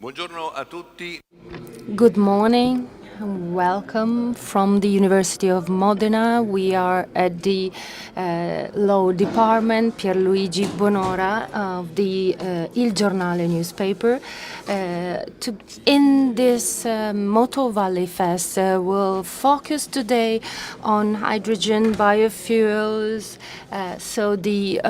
Buongiorno a tutti. Good morning. Welcome from the University of Modena. We are at the Law Department, Pierluigi Bonora of the Il Giornale newspaper. In this Moto Valley Fest, we'll focus today on hydrogen, biofuels, so the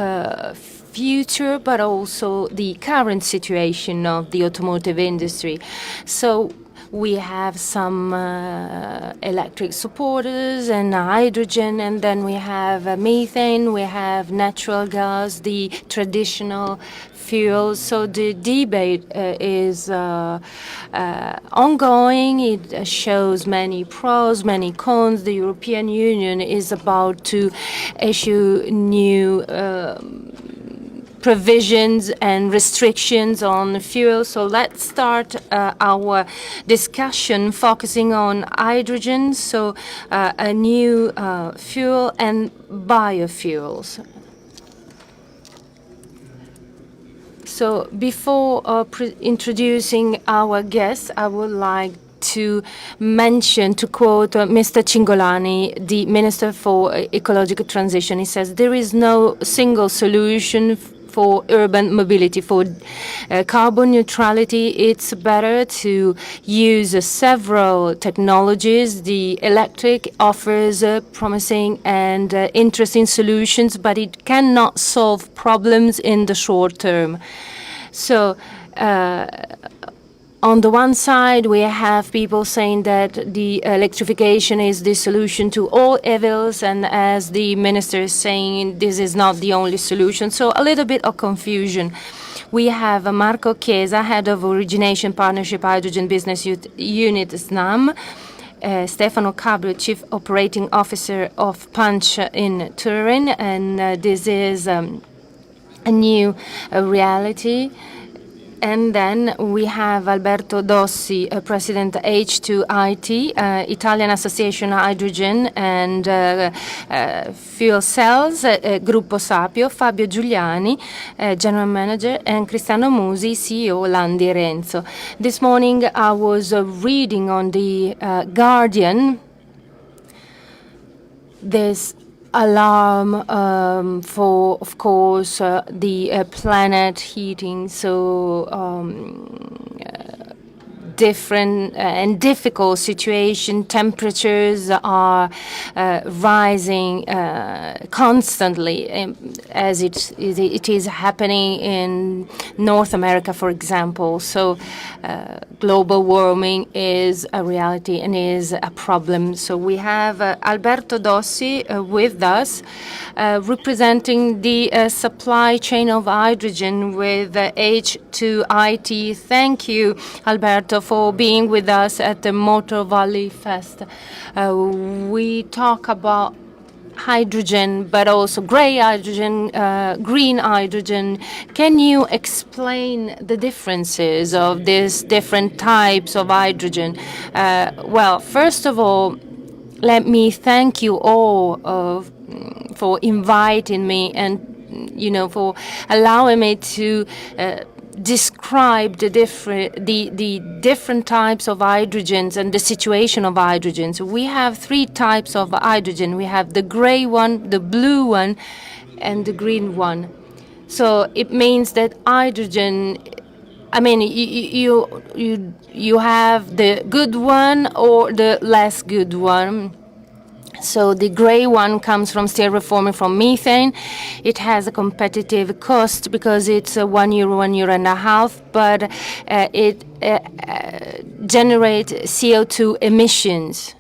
future, but also the current situation of the automotive industry. So we have some electric supporters and hydrogen, and then we have methane, we have natural gas, the traditional fuels. So the debate is ongoing. It shows many pros, many cons. The European Union is about to issue new provisions and restrictions on fuel. So let's start our discussion focusing on hydrogen, so a new fuel, and biofuels. So before introducing our guests, I would like to mention, to quote Mr. Cingolani, the Minister for Ecological Transition. He says, there is no single solution for urban mobility. For carbon neutrality, it's better to use several technologies. The electric offers promising and interesting solutions, but it cannot solve problems in the short term. So on the one side, we have people saying that the electrification is the solution to all evils, and as the minister is saying, this is not the only solution. So a little bit of confusion. We have Marco Chiesa, head of Origination Partnership Hydrogen Business Unit SNAM, Stefano Cabrio, Chief Operating Officer of Punch in Turin, and this is a new reality. And then we have Alberto Dossi, President H2IT, Italian Association Hydrogen and Fuel Cells, Gruppo Sapio, Fabio Giuliani, General Manager, and Cristiano Musi, CEO, Landi Renzo. This morning I was reading on the Guardian this alarm for, of course, the planet heating. So different and difficult situation. Temperatures are rising constantly, as it is happening in North America, for example. So global warming is a reality and is a problem. So we have Alberto Dossi with us, representing the supply chain of hydrogen with H2IT. Thank you, Alberto, for being with us at the Motor Valley Fest. We talk about hydrogen, but also gray hydrogen, green hydrogen. Can you explain the differences of these different types of hydrogen? Well, first of all, let me thank you all for inviting me and for allowing me to describe the different types of hydrogens and the situation of hydrogens. We have three types of hydrogen. We have the gray one, the blue one, and the green one. So it means that hydrogen, I mean, you have the good one or the less good one. So the gray one comes from stereoforming from methane. It has a competitive cost because it's €1, €1.50, but it generates CO2 emissions.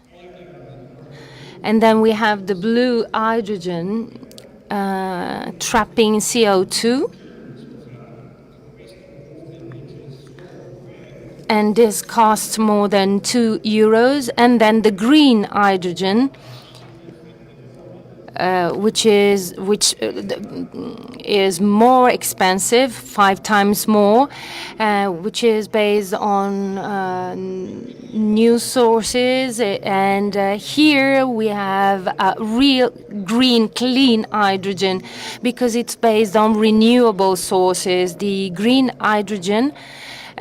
And then we have the blue hydrogen trapping CO2. And this costs more than €2. And then the green hydrogen, which is more expensive, 5 times more, which is based on new sources. And here we have a real green, clean hydrogen because it's based on renewable sources. The green hydrogen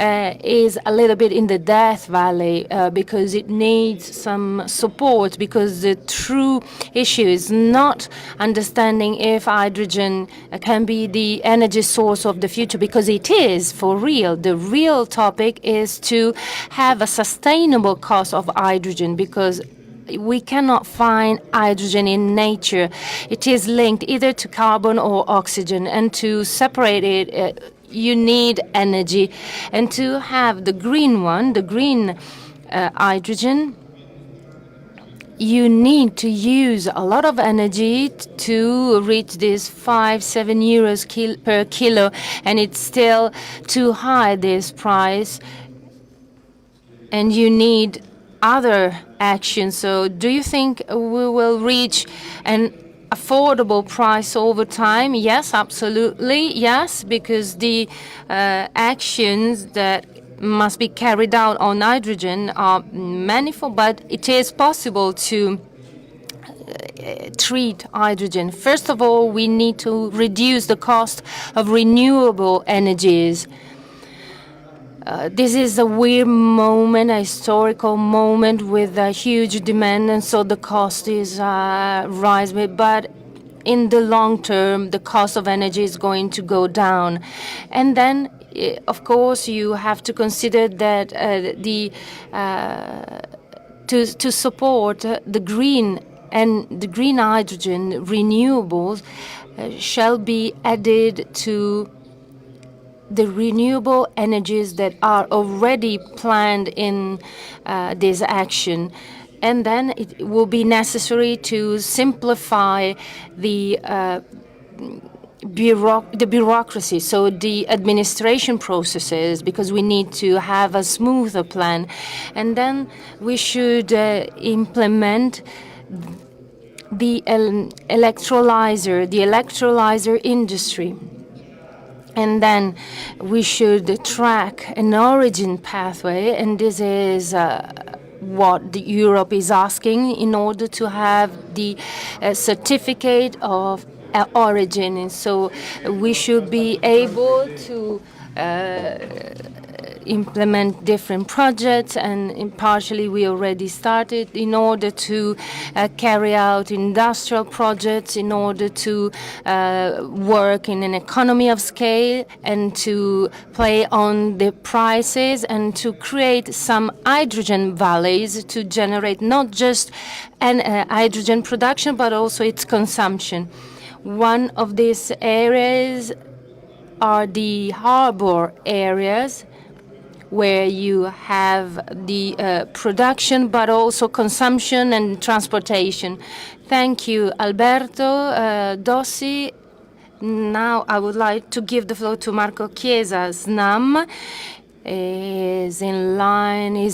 is a little bit in the death valley because it needs some support, because the true issue is not understanding if hydrogen can be the energy source of the future, because it is for real. The real topic is to have a sustainable cost of hydrogen, because we cannot find hydrogen in nature. It is linked either to carbon or oxygen, and to separate it, you need energy. And to have the green one, the green hydrogen, you need to use a lot of energy to reach this 5-7 euros per kilo, and it's still too high, this price, and you need other actions. So do you think we will reach an affordable price over time? Yes, absolutely, yes, because the actions that must be carried out on hydrogen are manifold, but it is possible to treat hydrogen. First of all, we need to reduce the cost of renewable energies. This is a weird moment, a historical moment with a huge demand, and so the cost is rising. But in the long term, the cost of energy is going to go down. And then, of course, you have to consider that to support the green and the green hydrogen renewables shall be added to the renewable energies that are already planned in this action. And then it will be necessary to simplify the bureaucracy, so the administration processes, because we need to have a smoother plan. And then we should implement the electrolyzer industry. And then we should track an origin pathway, and this is what Europe is asking in order to have the certificate of origin. And so we should be able to implement different projects, and partially we already started in order to carry out industrial projects, in order to work in an economy of scale, and to play on the prices, and to create some hydrogen valleys to generate not just hydrogen production but also its consumption. One of these areas are the harbor areas, where you have the production but also consumption and transportation. Thank you, Alberto Dossi. Now I would like to give the floor to Marco Chiesa, SNAM. Is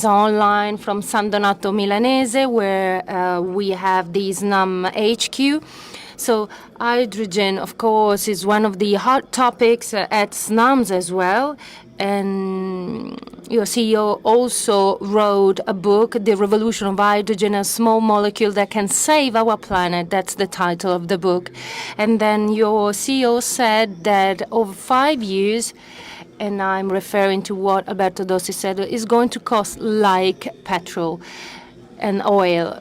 online from San Donato Milanese, where we have the SNAM HQ. So hydrogen, of course, is one of the hot topics at SNAMS as well. And your CEO also wrote a book, The Revolution of Hydrogen, a small molecule that can save our planet. That's the title of the book. And then your CEO said that over 5 years, and I'm referring to what Alberto Dossi said, is going to cost like petrol and oil.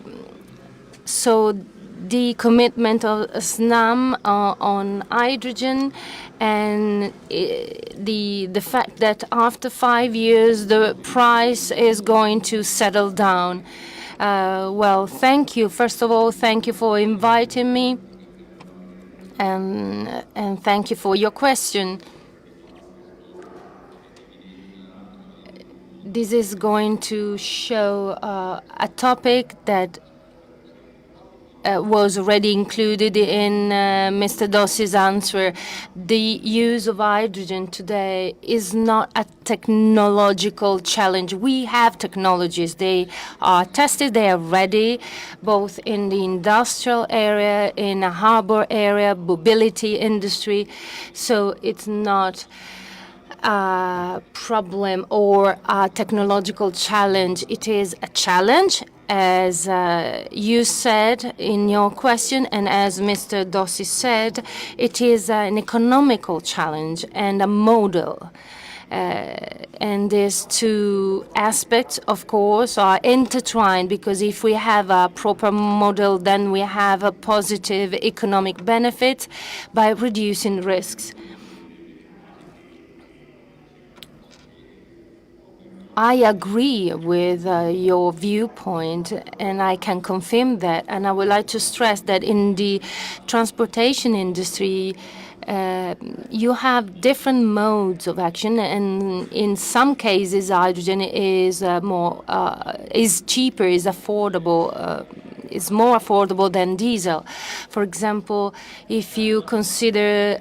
So the commitment of SNAM on hydrogen, and the fact that after 5 years the price is going to settle down. Well, thank you. First of all, thank you for inviting me, and thank you for your question. This is going to show a topic that was already included in Mr. Dossi's answer. The use of hydrogen today is not a technological challenge. We have technologies. They are tested. They are ready, both in the industrial area, in a harbor area, mobility industry. So it's not a problem or a technological challenge. It is a challenge, as you said in your question, and as Mr. Dossi said, it is an economical challenge and a model. And these two aspects, of course, are intertwined, because if we have a proper model, then we have a positive economic benefit by reducing risks. I agree with your viewpoint, and I can confirm that. And I would like to stress that in the transportation industry, you have different modes of action, and in some cases, hydrogen is is cheaper, is affordable. Is more affordable than diesel. For example, if you consider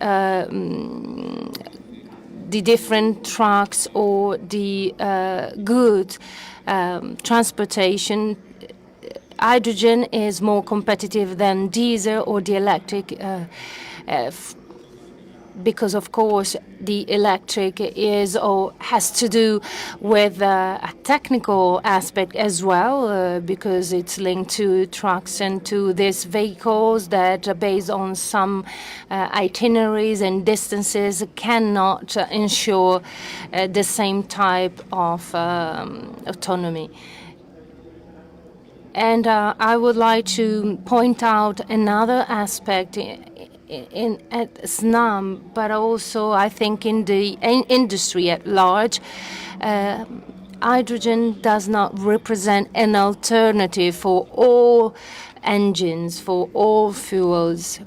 the different trucks or the goods transportation, hydrogen is more competitive than diesel or the electric, because of course the electric is or has to do with a technical aspect as well, because it's linked to trucks and to these vehicles that are based on some itineraries and distances cannot ensure the same type of autonomy. And I would like to point out another aspect at SNAM, but also I think in the industry at large. Hydrogen does not represent an alternative for all engines, for all fuels.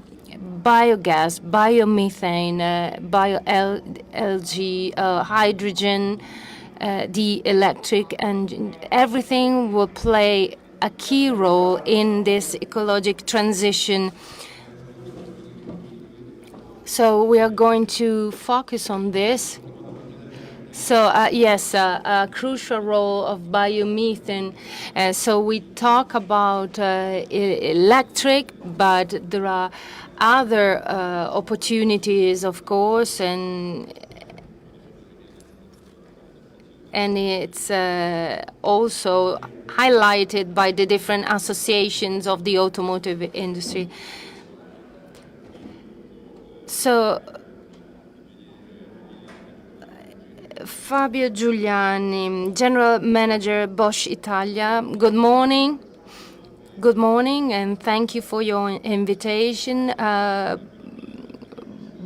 Biogas, biomethane, bio-LG, hydrogen, the electric engine, everything will play a key role in this ecological transition. So we are going to focus on this. So yes, a crucial role of biomethane. So we talk about electric, but there are other opportunities, of course, and it's also highlighted by the different associations of the automotive industry. So Fabio Giuliani, General Manager, Bosch Italia. Good morning. Good morning, and thank you for your invitation.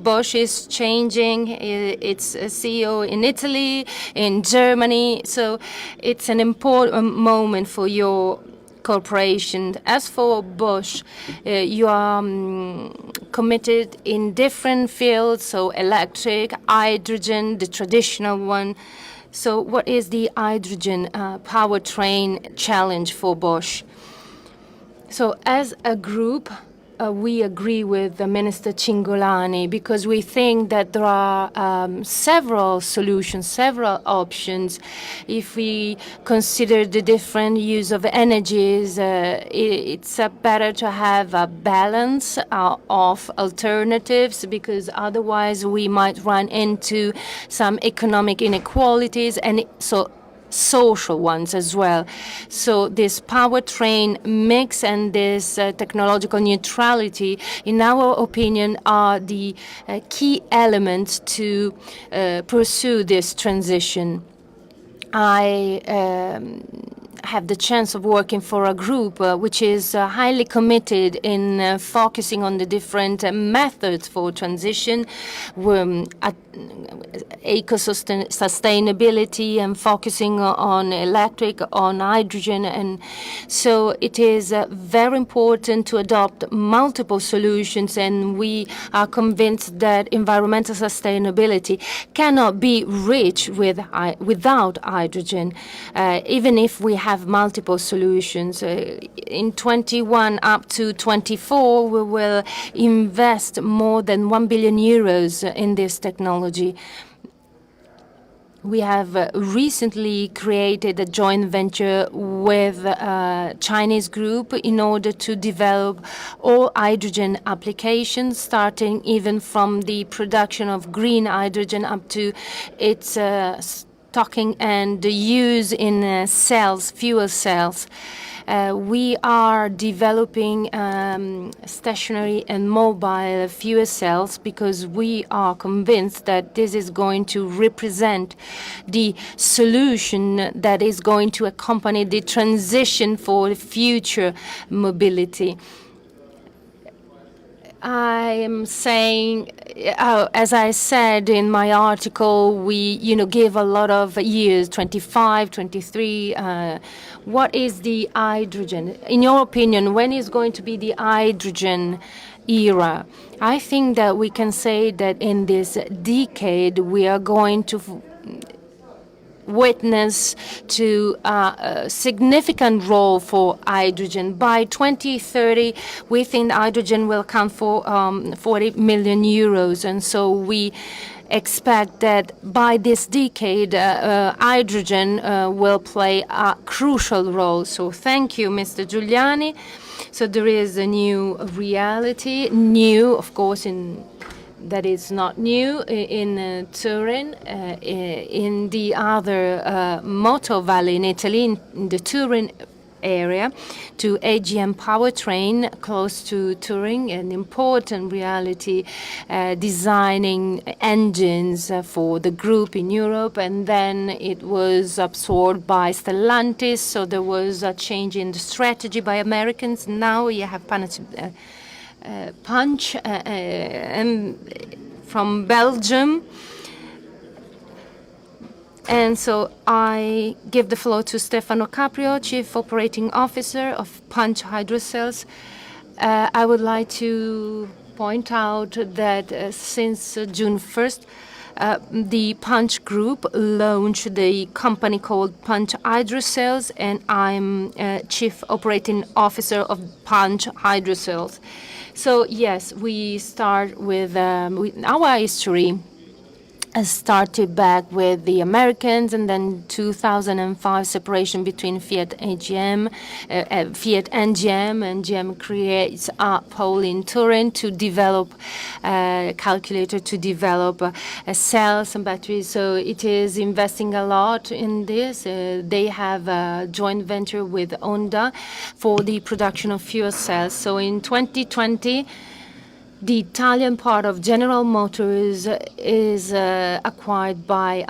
Bosch is changing its CEO in Italy, in Germany, so it's an important moment for your corporation. As for Bosch, you are committed in different fields, so electric, hydrogen, the traditional one. So what is the hydrogen powertrain challenge for Bosch? So as a group, we agree with the Minister Cingolani, because we think that there are several solutions, several options. If we consider the different use of energies, it's better to have a balance of alternatives, because otherwise we might run into some economic inequalities, and so social ones as well. So this powertrain mix and this technological neutrality, in our opinion, are the key elements to pursue this transition. I have the chance of working for a group which is highly committed in focusing on the different methods for transition, eco-sustainability, and focusing on electric, on hydrogen. And so it is very important to adopt multiple solutions, and we are convinced that environmental sustainability cannot be reached without hydrogen, even if we have multiple solutions. In 21 up to 24, we will invest more than 1 billion euros in this technology. We have recently created a joint venture with a Chinese group in order to develop all hydrogen applications, starting even from the production of green hydrogen up to its talking and the use in cells, fuel cells. We are developing stationary and mobile fuel cells because we are convinced that this is going to represent the solution that is going to accompany the transition for future mobility. I am saying, as I said in my article, we, give a lot of years, 25, 23. What is the hydrogen? In your opinion, when is going to be the hydrogen era? I think that we can say that in this decade, we are going to witness to a significant role for hydrogen. By 2030, we think hydrogen will account for 40 million euros. And so we expect that by this decade, hydrogen will play a crucial role. So thank you, Mr. Giuliani. So there is a new reality, new, of course, that is not new in Turin, in the other Moto Valley in Italy, in the Turin area, to AGM powertrain close to Turin, an important reality, designing engines for the group in Europe, and then it was absorbed by Stellantis, so there was a change in the strategy by Americans. Now you have Punch from Belgium. And so I give the floor to Stefano Caprio, Chief Operating Officer of Punch Hydrocells. I would like to point out that since June 1st, the Punch Group launched the company called Punch Hydrocells, and I'm Chief Operating Officer of Punch Hydrocells. So yes, we start with our history. Started back with the Americans, and then 2005 separation between Fiat and GM, and GM creates a pole in Turin to develop calculator, to develop cells and batteries. So it is investing a lot in this. They have a joint venture with Honda for the production of fuel cells. So in 2020, the Italian part of General Motors is acquired by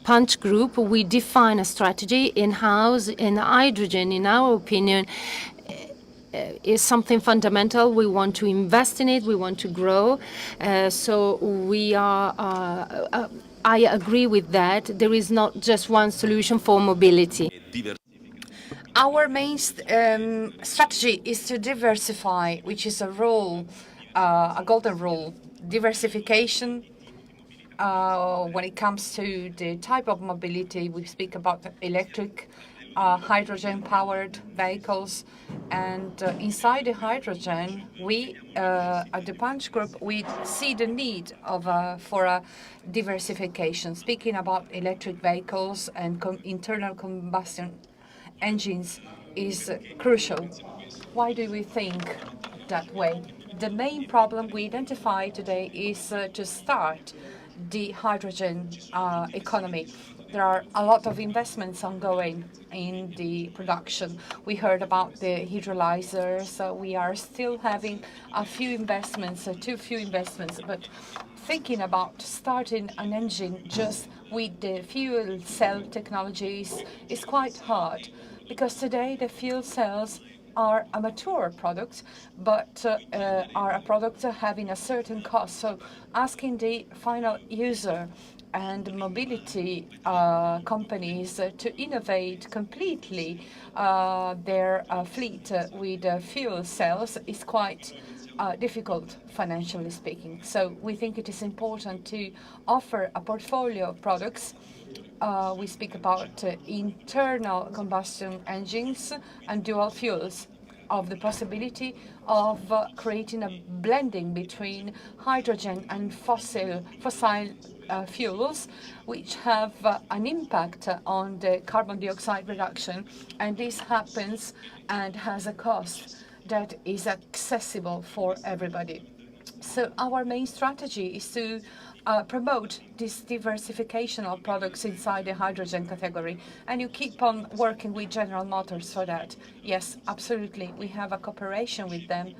Punch Group. We define a strategy in-house, in hydrogen, in our opinion, is something fundamental. We want to invest in it. We want to grow. So we are, I agree with that. There is not just one solution for mobility. Our main strategy is to diversify, which is a rule, a golden rule, diversification. When it comes to the type of mobility, we speak about electric, hydrogen-powered vehicles, and inside the hydrogen, we at the Punch Group we see the need of for a diversification. Speaking about electric vehicles and internal combustion engines is crucial. Why do we think that way? The main problem we identify today is to start the hydrogen economy. There are a lot of investments ongoing in the production. We heard about the electrolyzers. We are still having a few investments, too few investments, but thinking about starting an engine just with the fuel cell technologies is quite hard, because today the fuel cells are a mature product, but are a product having a certain cost. So asking the final user and mobility companies to innovate completely their fleet with fuel cells is quite difficult, financially speaking. So we think it is important to offer a portfolio of products. We speak about internal combustion engines and dual fuels, of the possibility of creating a blending between hydrogen and fossil fuels, which have an impact on the carbon dioxide reduction. And this happens and has a cost that is accessible for everybody. So our main strategy is to promote this diversification of products inside the hydrogen category, and you keep on working with General Motors for that. Yes, absolutely. We have a cooperation with them,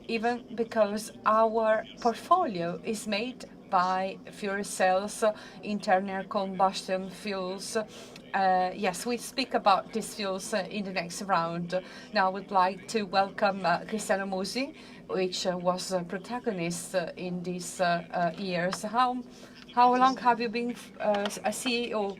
even because our portfolio is made by fuel cells, internal combustion fuels. Yes, we speak about these fuels in the next round. Now I would like to welcome Cristiano Musi, which was a protagonist in these years. How long have you been a CEO?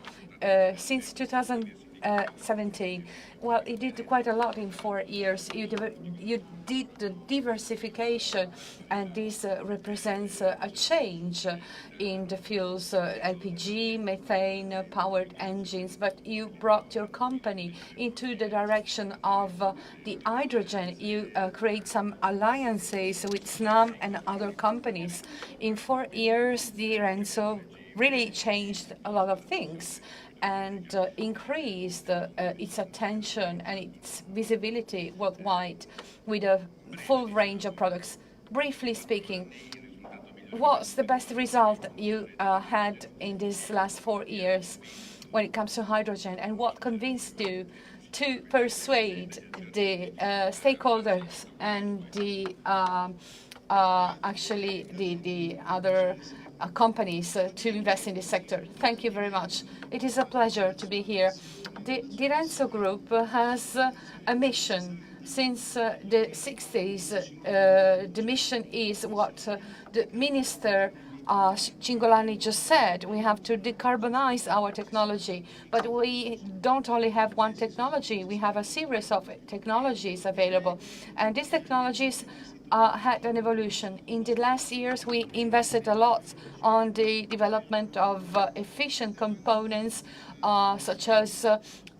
Since 2017. Well, you did quite a lot in 4 years. You did the diversification, and this represents a change in the fuels, LPG, methane, powered engines. But you brought your company into the direction of the hydrogen. You create some alliances with Snam and other companies. In 4 years, the Renzo really changed a lot of things and increased its attention and its visibility worldwide with a full range of products. Briefly speaking, what's the best result you had in these last 4 years when it comes to hydrogen, and what convinced you to persuade the stakeholders and the actually the other companies to invest in this sector? Thank you very much. It is a pleasure to be here. The Renzo Group has a mission. Since the 60s, the mission is what the Minister Cingolani just said. We have to decarbonize our technology, but we don't only have one technology. We have a series of technologies available, and these technologies had an evolution. In the last years, we invested a lot on the development of efficient components, such as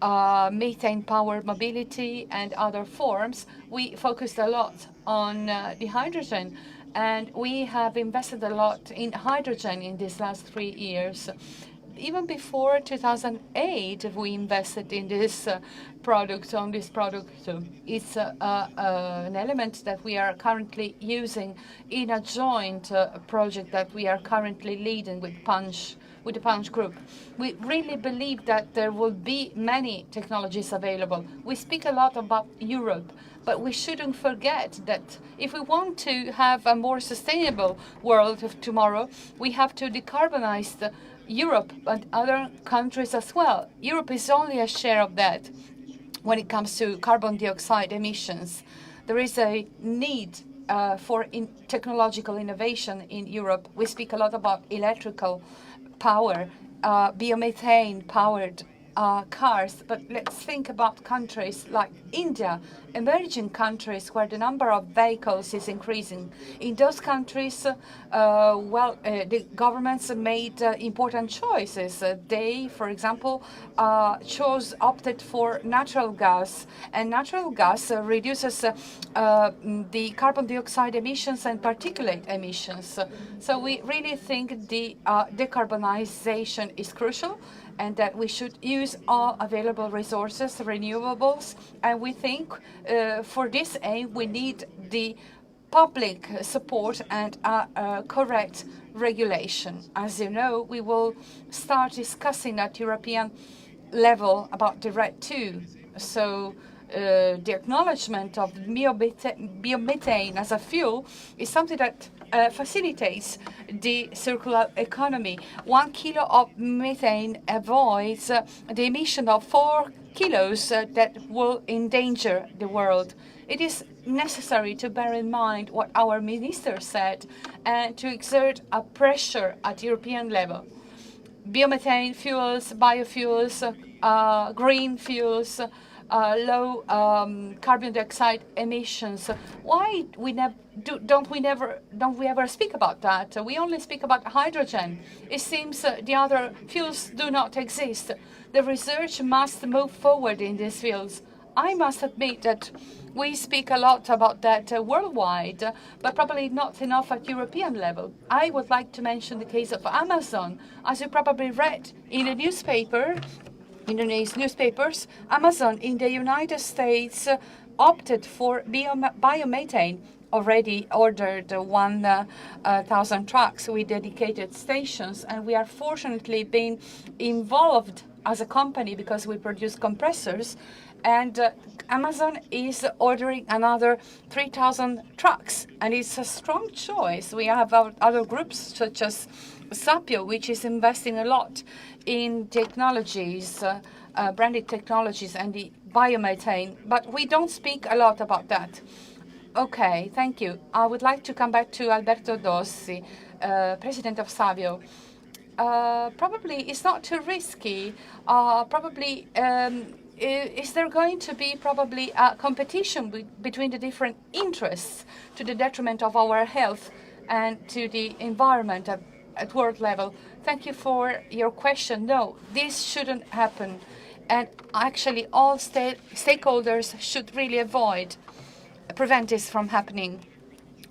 methane-powered mobility and other forms. We focused a lot on the hydrogen, and we have invested a lot in hydrogen in these last 3 years. Even before 2008, we invested in this product, on this product. It's an element that we are currently using in a joint project that we are currently leading with the Punch Group. We really believe that there will be many technologies available. We speak a lot about Europe, but we shouldn't forget that if we want to have a more sustainable world of tomorrow, we have to decarbonize Europe and other countries as well. Europe is only a share of that when it comes to carbon dioxide emissions. There is a need for technological innovation in Europe. We speak a lot about electrical power, biomethane powered cars, but let's think about countries like India, emerging countries where the number of vehicles is increasing. In those countries, the governments made important choices. They, for example, opted for natural gas, and natural gas reduces the carbon dioxide emissions and particulate emissions. So we really think the decarbonization is crucial, and that we should use all available resources, renewables, and we think for this aim we need the public support and correct regulation. As you know, we will start discussing at European level about the RED II. So the acknowledgement of biomethane as a fuel is something that facilitates the circular economy. 1 kilo of methane avoids the emission of 4 kilos that will endanger the world. It is necessary to bear in mind what our minister said and to exert a pressure at European level. Biomethane fuels, biofuels, green fuels, low carbon dioxide emissions. Why don't we ever speak about that? We only speak about hydrogen. It seems the other fuels do not exist. The research must move forward in these fields. I must admit that we speak a lot about that worldwide, but probably not enough at European level. I would like to mention the case of Amazon. As you probably read in the newspapers, Amazon in the United States opted for biomethane. already ordered 1,000 trucks with dedicated stations, and we are fortunately being involved as a company because we produce compressors. And Amazon is ordering another 3,000 trucks, and it's a strong choice. We have other groups such as Sapio, which is investing a lot in technologies, branded technologies, and the biomethane, but we don't speak a lot about that. Okay, thank you. I would like to come back to Alberto Dossi, president of Savio. Probably it's not too risky. Probably is there going to be probably a competition between the different interests to the detriment of our health and to the environment at world level? Thank you for your question. No, this shouldn't happen. And actually, all stakeholders should really prevent this from happening.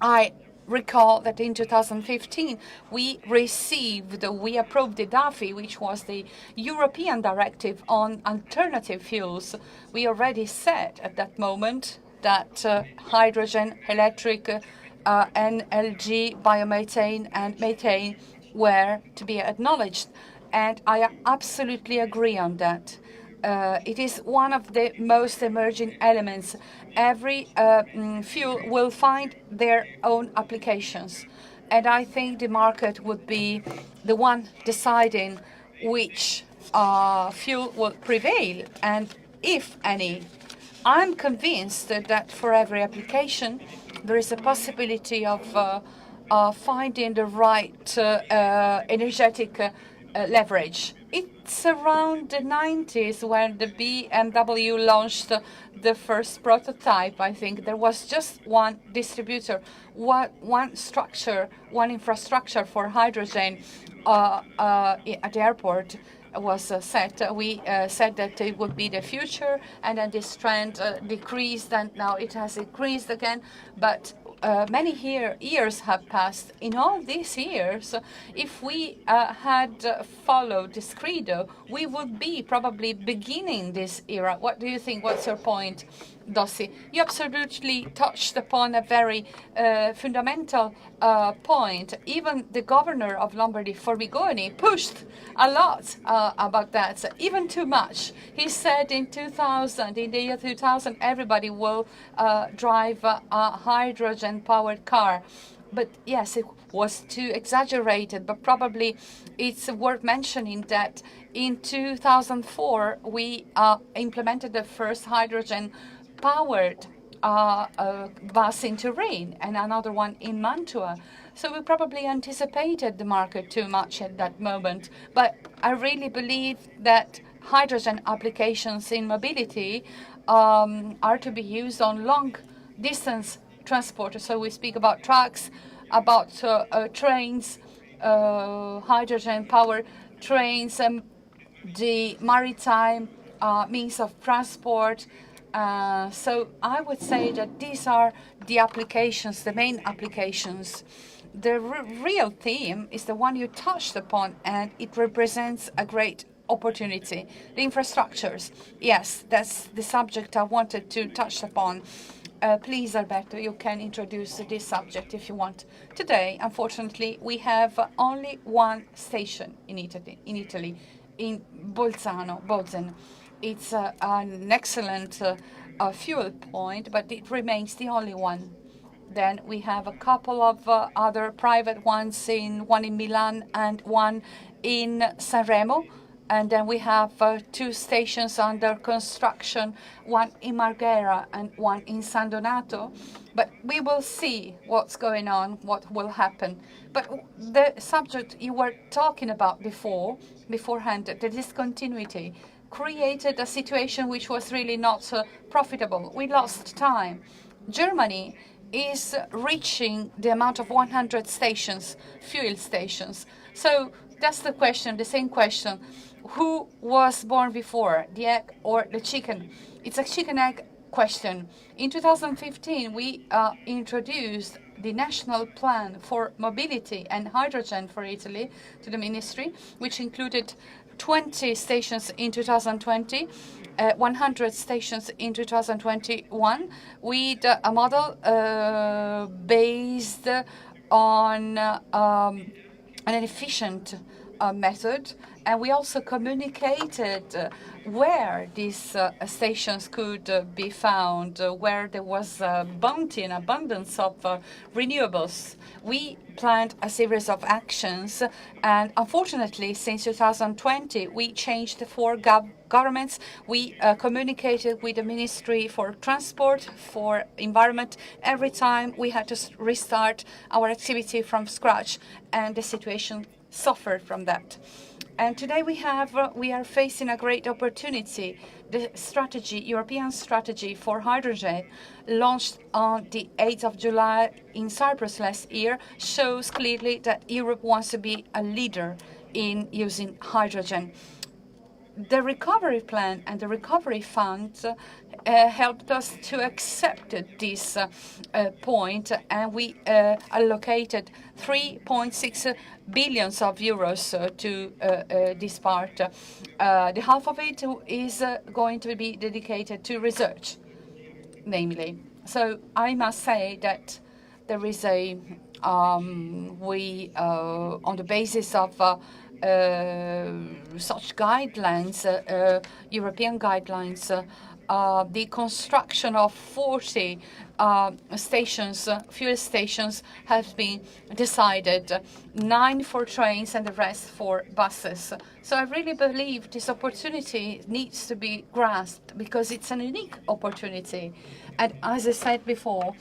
I recall that in 2015 we approved the DAFI, which was the European Directive on Alternative Fuels. We already said at that moment that hydrogen, electric, NLG, biomethane, and methane were to be acknowledged, and I absolutely agree on that. It is one of the most emerging elements. Every fuel will find their own applications, and I think the market would be the one deciding which fuel will prevail, and if any. I'm convinced that for every application, there is a possibility of finding the right energetic leverage. It's around the 90s when the BMW launched the first prototype. I think there was just one distributor, one structure, one infrastructure for hydrogen at the airport was set. We said that it would be the future, and then this trend decreased, and now it has increased again. But many years have passed. In all these years, if we had followed this credo, we would be probably beginning this era. What do you think? What's your point, Dossi? You absolutely touched upon a very fundamental point. Even the governor of Lombardy, Formigoni, pushed a lot about that, even too much. He said in the year 2000, everybody will drive a hydrogen-powered car. But yes, it was too exaggerated, but probably it's worth mentioning that in 2004, we implemented the first hydrogen-powered bus in Turin and another one in Mantua. So we probably anticipated the market too much at that moment. But I really believe that hydrogen applications in mobility are to be used on long distance transport. So we speak about trucks, about trains, hydrogen powered trains, the maritime means of transport. So I would say that these are the applications, the main applications. The real theme is the one you touched upon, and it represents a great opportunity. The infrastructures. Yes, that's the subject I wanted to touch upon. Please, Alberto, you can introduce this subject if you want. Today, unfortunately, we have only one station in Italy, in Bolzano, Bozen. It's an excellent fuel point, but it remains the only one. Then we have a couple of other private ones, one in Milan and one in Sanremo. And then we have 2 stations under construction, one in Marghera and one in San Donato. But we will see what's going on, what will happen. But the subject you were talking about beforehand, the discontinuity, created a situation which was really not profitable. We lost time. Germany is reaching the amount of 100 stations, fuel stations. So that's the question, the same question. Who was born before, the egg or the chicken? It's a chicken-egg question. In 2015, we introduced the national plan for mobility and hydrogen for Italy to the ministry, which included 20 stations in 2020, 100 stations in 2021, with a model based on an efficient method. And we also communicated where these stations could be found, where there was bounty and abundance of renewables. We planned a series of actions, and unfortunately, since 2020, we changed the four governments. We communicated with the Ministry for Transport, for Environment. Every time we had to restart our activity from scratch, and the situation suffered from that. And today we are facing a great opportunity. The European strategy for hydrogen, launched on the 8th of July in Cyprus last year, shows clearly that Europe wants to be a leader in using hydrogen. The recovery plan and the recovery fund helped us to accept this point, and we allocated 3.6 billions of euros to this part. The half of it is going to be dedicated to research, namely. So I must say that there is a on the basis of such guidelines, European guidelines, the construction of 40 stations, fuel stations, has been decided, 9 for trains and the rest for buses. So I really believe this opportunity needs to be grasped because it's an unique opportunity. And as I said before,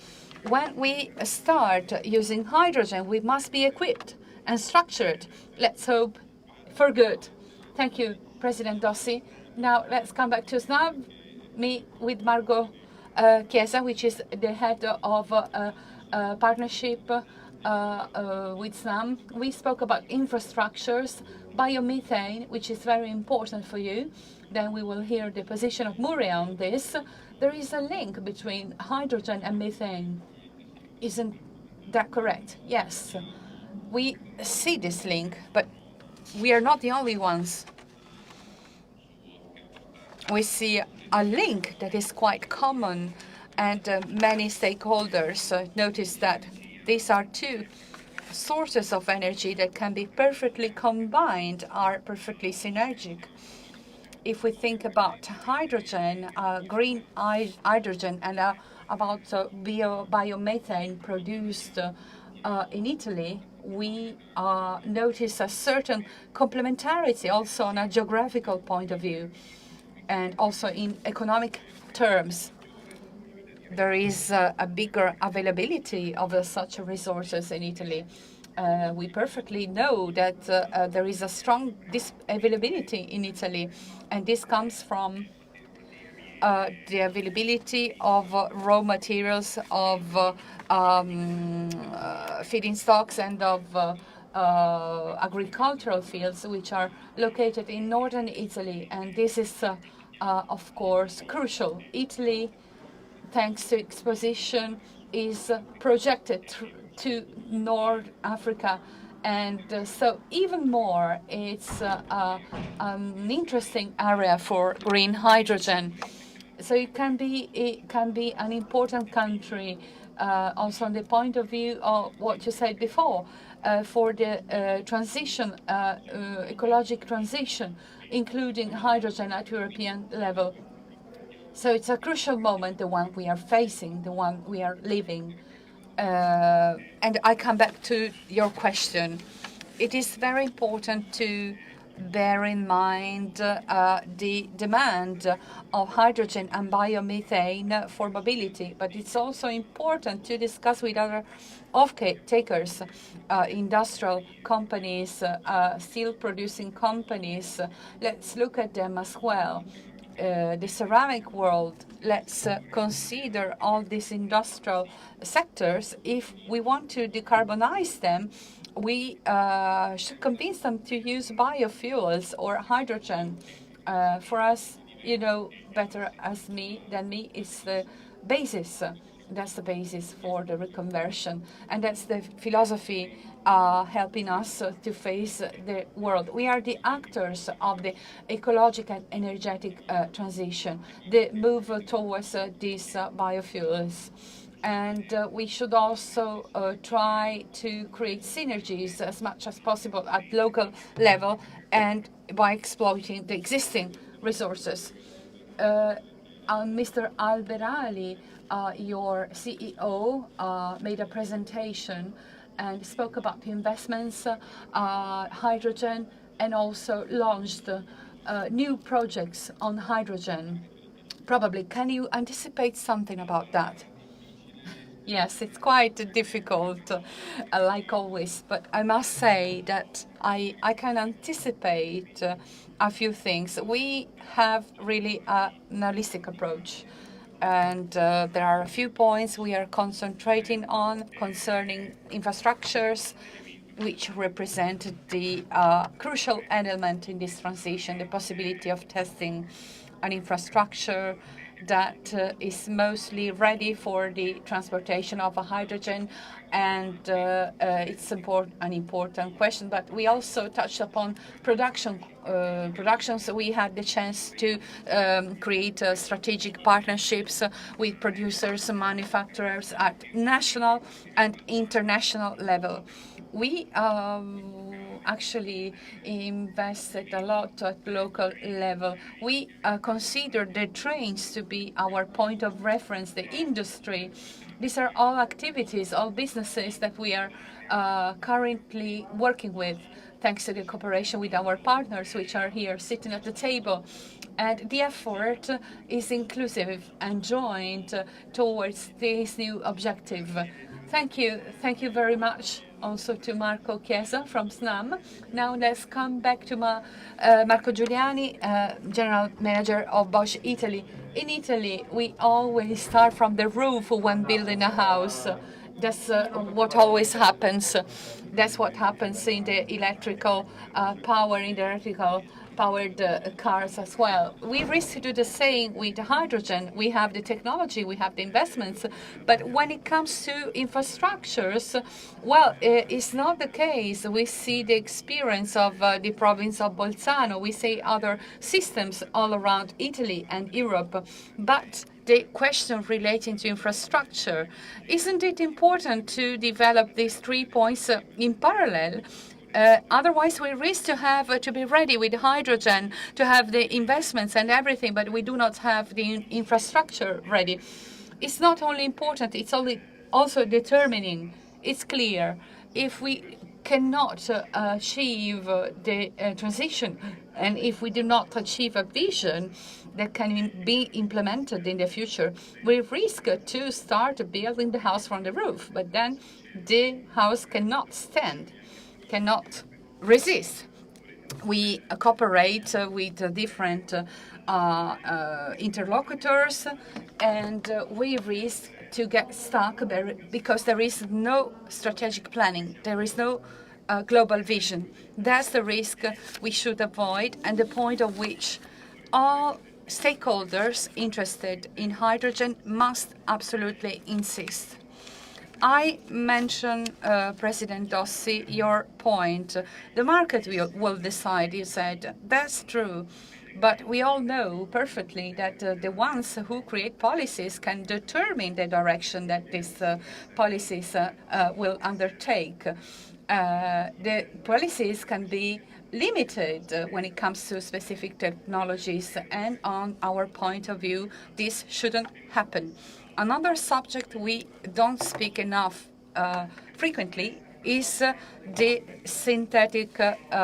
when we start using hydrogen, we must be equipped and structured. Let's hope for good. Thank you, President Dossi. Now let's come back to SNAV, me with Margot Chiesa, which is the head of partnership with SNAM. We spoke about infrastructures, biomethane, which is very important for you. Then we will hear the position of Murray on this. There is a link between hydrogen and methane. Isn't that correct? Yes. We see this link, but we are not the only ones. We see a link that is quite common, and many stakeholders notice that these are two sources of energy that can be perfectly combined, are perfectly synergic. If we think about hydrogen, green hydrogen, and about biomethane produced in Italy, we notice a certain complementarity also on a geographical point of view, and also in economic terms. There is a bigger availability of such resources in Italy. We perfectly know that there is a strong availability in Italy, and this comes from the availability of raw materials, of feeding stocks, and of agricultural fields, which are located in northern Italy. And this is, of course, crucial. Italy, thanks to its position, is projected to North Africa. And so even more, it's an interesting area for green hydrogen. So it can be an important country, also on the point of view of what you said before, for the transition, ecological transition, including hydrogen at European level. So it's a crucial moment, the one we are facing, the one we are living. And I come back to your question. It is very important to bear in mind the demand of hydrogen and biomethane for mobility, but it's also important to discuss with other off-takers, industrial companies, steel-producing companies. Let's look at them as well. The ceramic world, let's consider all these industrial sectors. If we want to decarbonize them, we should convince them to use biofuels or hydrogen. For us, you know better than me, it's the basis That's the basis for the reconversion, and that's the philosophy helping us to face the world. We are the actors of the ecological and energetic transition, the move towards these biofuels. And we should also try to create synergies as much as possible at local level and by exploiting the existing resources. Mr. Alberali, your CEO, made a presentation and spoke about investments, hydrogen, and also launched new projects on hydrogen. Probably, can you anticipate something about that? Yes, it's quite difficult, like always, but I must say that I can anticipate a few things. We have really an holistic approach, and there are a few points we are concentrating on concerning infrastructures, which represent the crucial element in this transition, the possibility of testing an infrastructure that is mostly ready for the transportation of a hydrogen, and it's an important question. But we also touched upon production. So we had the chance to create strategic partnerships with producers and manufacturers at national and international level. We actually invested a lot at local level. We consider the trains to be our point of reference, the industry. These are all activities, all businesses that we are currently working with, thanks to the cooperation with our partners, which are here sitting at the table. And the effort is inclusive and joint towards this new objective. Thank you. Thank you very much also to Marco Chiesa from SNAM. Now let's come back to Marco Giuliani, General Manager of Bosch Italy. In Italy, we always start from the roof when building a house. That's what always happens. That's what happens in the electrical power, in the electrical powered cars as well. We risk to do the same with hydrogen. We have the technology, we have the investments, but when it comes to infrastructures, well, it's not the case. We see the experience of the province of Bolzano. We see other systems all around Italy and Europe, but the question relating to infrastructure, isn't it important to develop these 3 points in parallel? Otherwise, we risk to be ready with hydrogen, to have the investments and everything, but we do not have the infrastructure ready. It's not only important, it's also determining. It's clear if we cannot achieve the transition, and if we do not achieve a vision that can be implemented in the future, we risk to start building the house from the roof, but then the house cannot stand, cannot resist. We cooperate with different interlocutors, and we risk to get stuck there because there is no strategic planning, there is no global vision. That's the risk we should avoid, and the point of which all stakeholders interested in hydrogen must absolutely insist. I mentioned, President Dossi, your point. The market will decide, you said. That's true. But we all know perfectly that the ones who create policies can determine the direction that these policies will undertake. The policies can be limited when it comes to specific technologies, and on our point of view, this shouldn't happen. Another subject we don't speak enough frequently is the synthetic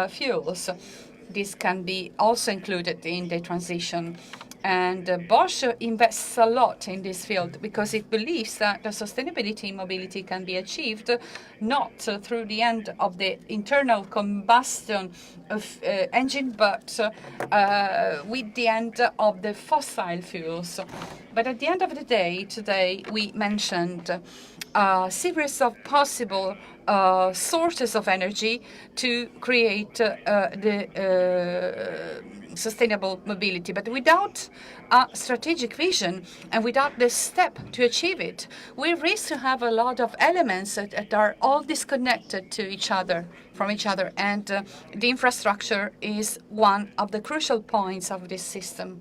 fuels. This can be also included in the transition. And Bosch invests a lot in this field because it believes that the sustainability in mobility can be achieved not through the end of the internal combustion engine, but with the end of the fossil fuels. But at the end of the day, today we mentioned a series of possible sources of energy to create the sustainable mobility. But without a strategic vision and without the step to achieve it, we risk to have a lot of elements that are all disconnected to each other, from each other. And the infrastructure is one of the crucial points of this system.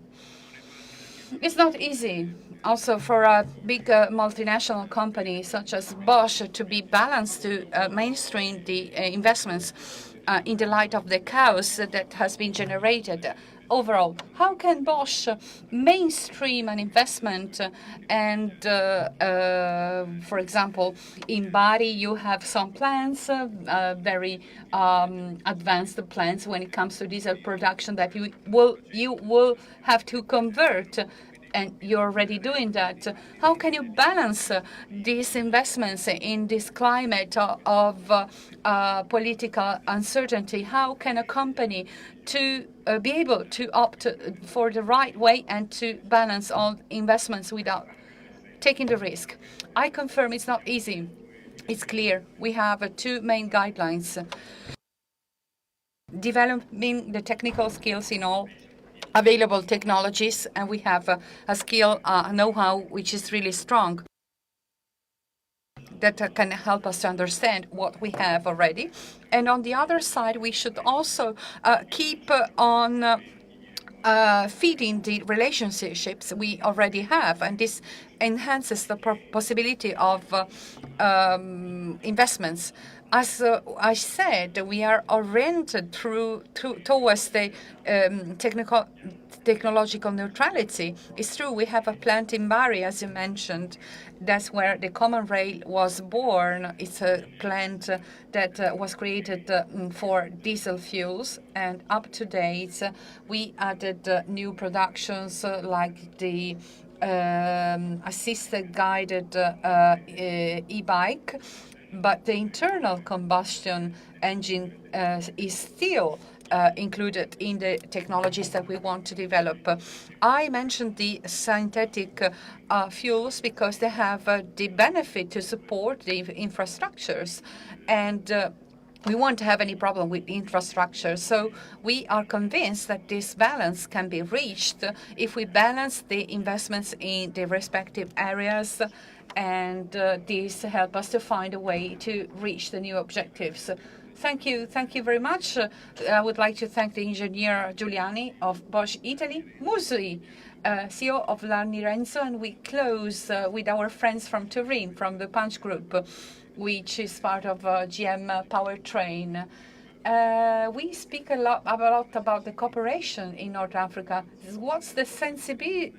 It's not easy also for a big multinational company such as Bosch to be balanced to mainstream the investments in the light of the chaos that has been generated overall. How can Bosch mainstream an investment and, for example, in Bari you have some plants, very advanced plants when it comes to diesel production that you will have to convert, and you're already doing that. How can you balance these investments in this climate of political uncertainty? How can a company to be able to opt for the right way and to balance all investments without taking the risk? I confirm it's not easy. It's clear. We have two main guidelines: developing the technical skills in all available technologies, and we have a skill, know-how, which is really strong, that can help us to understand what we have already. And on the other side, we should also keep on feeding the relationships we already have, and this enhances the possibility of investments. As I said, we are oriented towards the technological neutrality. It's true, we have a plant in Bari, as you mentioned. That's where the common rail was born. It's a plant that was created for diesel fuels, and up to date, we added new productions like the assisted guided e-bike, but the internal combustion engine is still included in the technologies that we want to develop. I mentioned the synthetic fuels because they have the benefit to support the infrastructures, and we won't have any problem with infrastructure. So we are convinced that this balance can be reached if we balance the investments in the respective areas, and this help us to find a way to reach the new objectives. Thank you very much. I would like to thank the engineer Giuliani of Bosch Italy, Musi, CEO of Larni Renzo, and we close with our friends from Turin, from the Punch Group, which is part of GM Powertrain. We speak a lot about the cooperation in North Africa. What's the sensitivity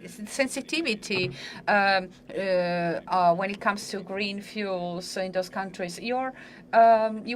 when it comes to green fuels in those countries? You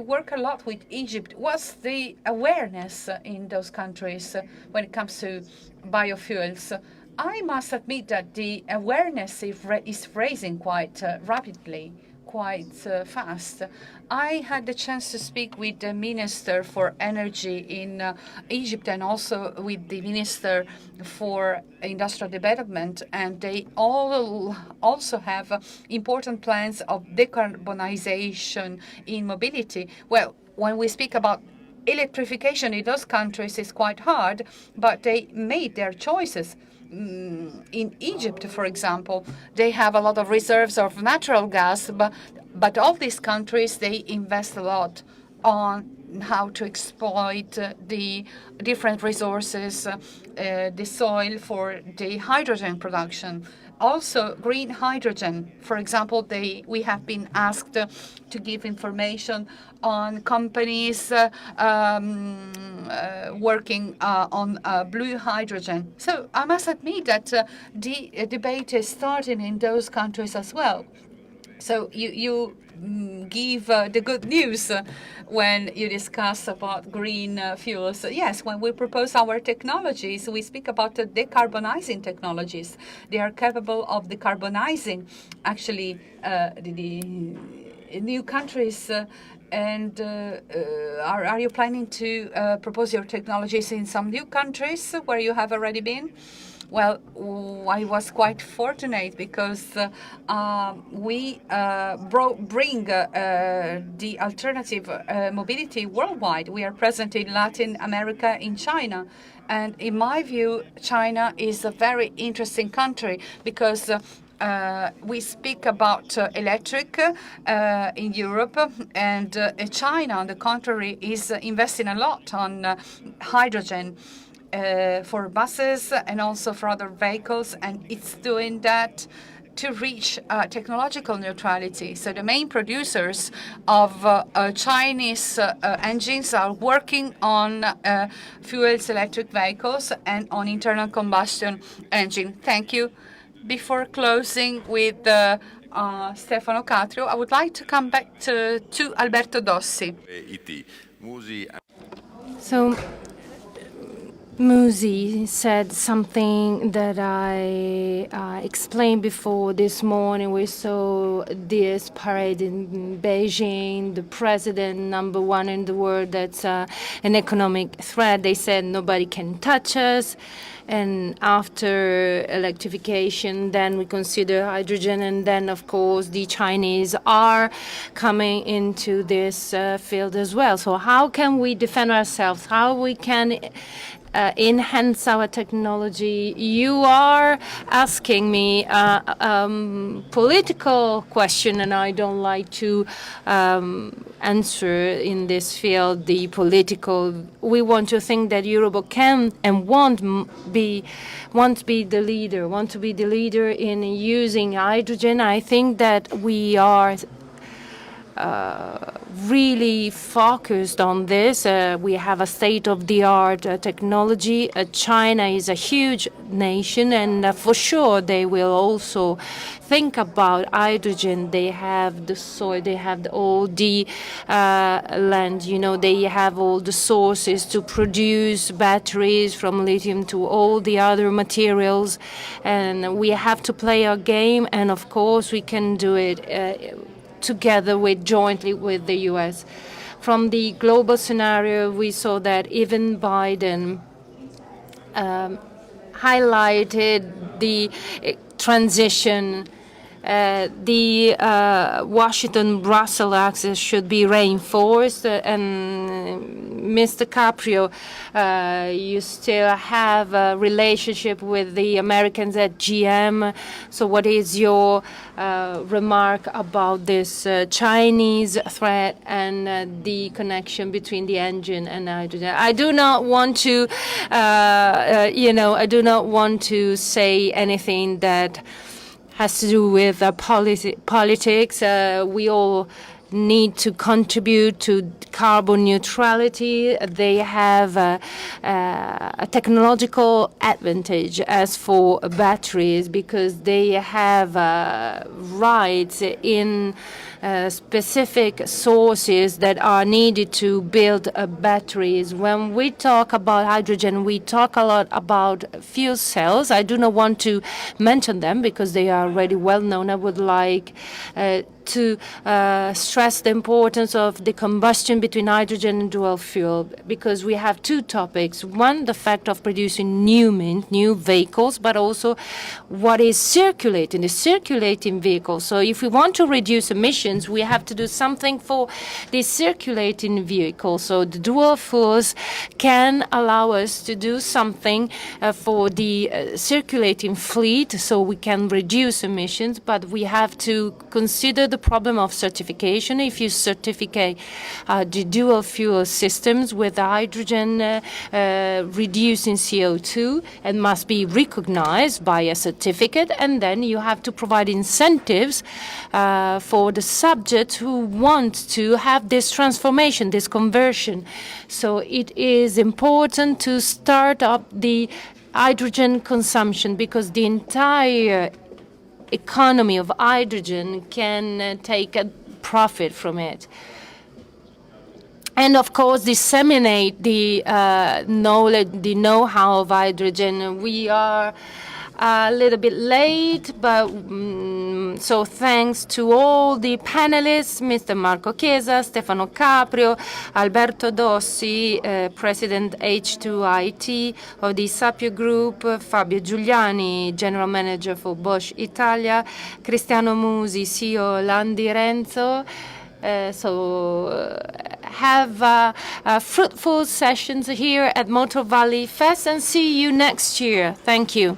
work a lot with Egypt. What's the awareness in those countries when it comes to biofuels? I must admit that the awareness is raising quite rapidly, quite fast. I had the chance to speak with the Minister for Energy in Egypt and also with the Minister for Industrial Development, and they all also have important plans of decarbonization in mobility. Well, when we speak about electrification in those countries, is quite hard, but they made their choices. In Egypt, for example, they have a lot of reserves of natural gas, but all these countries, they invest a lot on how to exploit the different resources, the soil for the hydrogen production. Also, green hydrogen, for example, we have been asked to give information on companies working on blue hydrogen. So I must admit that the debate is starting in those countries as well. So you give the good news when you discuss about green fuels. Yes, when we propose our technologies, we speak about decarbonizing technologies. They are capable of decarbonizing actually the new countries. And are you planning to propose your technologies in some new countries where you have already been? Well, I was quite fortunate because we bring the alternative mobility worldwide. We are present in Latin America, in China. And in my view, China is a very interesting country because we speak about electric in Europe, and China, on the contrary, is investing a lot on hydrogen for buses and also for other vehicles, and it's doing that to reach technological neutrality. So the main producers of Chinese engines are working on fuels electric vehicles and on internal combustion engine. Thank you. Before closing with Stefano Catrio, I would like to come back to Alberto Dossi. So Muzi said something that I explained before this morning. We saw this parade in Beijing, the president, number one in the world, that's an economic threat. They said nobody can touch us. And after electrification, then we consider hydrogen. And then, of course, the Chinese are coming into this field as well. So how can we defend ourselves? How we can enhance our technology? You are asking me a political question, and I don't like to answer in this field the political. We want to think that Europe can and want to be the leader in using hydrogen. I think that we are really focused on this. We have a state-of-the-art technology. China is a huge nation, and for sure they will also think about hydrogen. They have the soil, they have all the land, they have all the sources to produce batteries from lithium to all the other materials. And we have to play our game, and of course we can do it together jointly with the U.S. From the global scenario, we saw that even Biden highlighted the transition. The Washington-Brussels axis should be reinforced. And Mr. Caprio, you still have a relationship with the Americans at GM. So what is your remark about this Chinese threat and the connection between the engine and hydrogen? I do not want to, I do not want to say anything that has to do with politics. We all need to contribute to carbon neutrality. They have a technological advantage as for batteries because they have rights in specific sources that are needed to build batteries. When we talk about hydrogen, we talk a lot about fuel cells. I do not want to mention them because they are already well known. I would like to stress the importance of the combustion between hydrogen and dual fuel, because we have two topics. One, the fact of producing new vehicles, but also what is circulating, the circulating vehicles. So if we want to reduce emissions, we have to do something for the circulating vehicles. So the dual fuels can allow us to do something for the circulating fleet so we can reduce emissions, but we have to consider the problem of certification. If you certificate the dual fuel systems with hydrogen reducing CO2, it must be recognized by a certificate, and then you have to provide incentives for the subjects who want to have this transformation, this conversion. So it is important to start up the hydrogen consumption because the entire economy of hydrogen can take a profit from it. And of course, disseminate the knowledge, the know-how of hydrogen. We are a little bit late, but so thanks to all the panelists, Mr. Marco Chiesa, Stefano Caprio, Alberto Dossi, President H2IT of the Sapio Group, Fabio Giuliani, General Manager for Bosch Italia, Cristiano Musi, CEO Landi Renzo. Have fruitful sessions here at Motor Valley Fest, and see you next year. Thank you.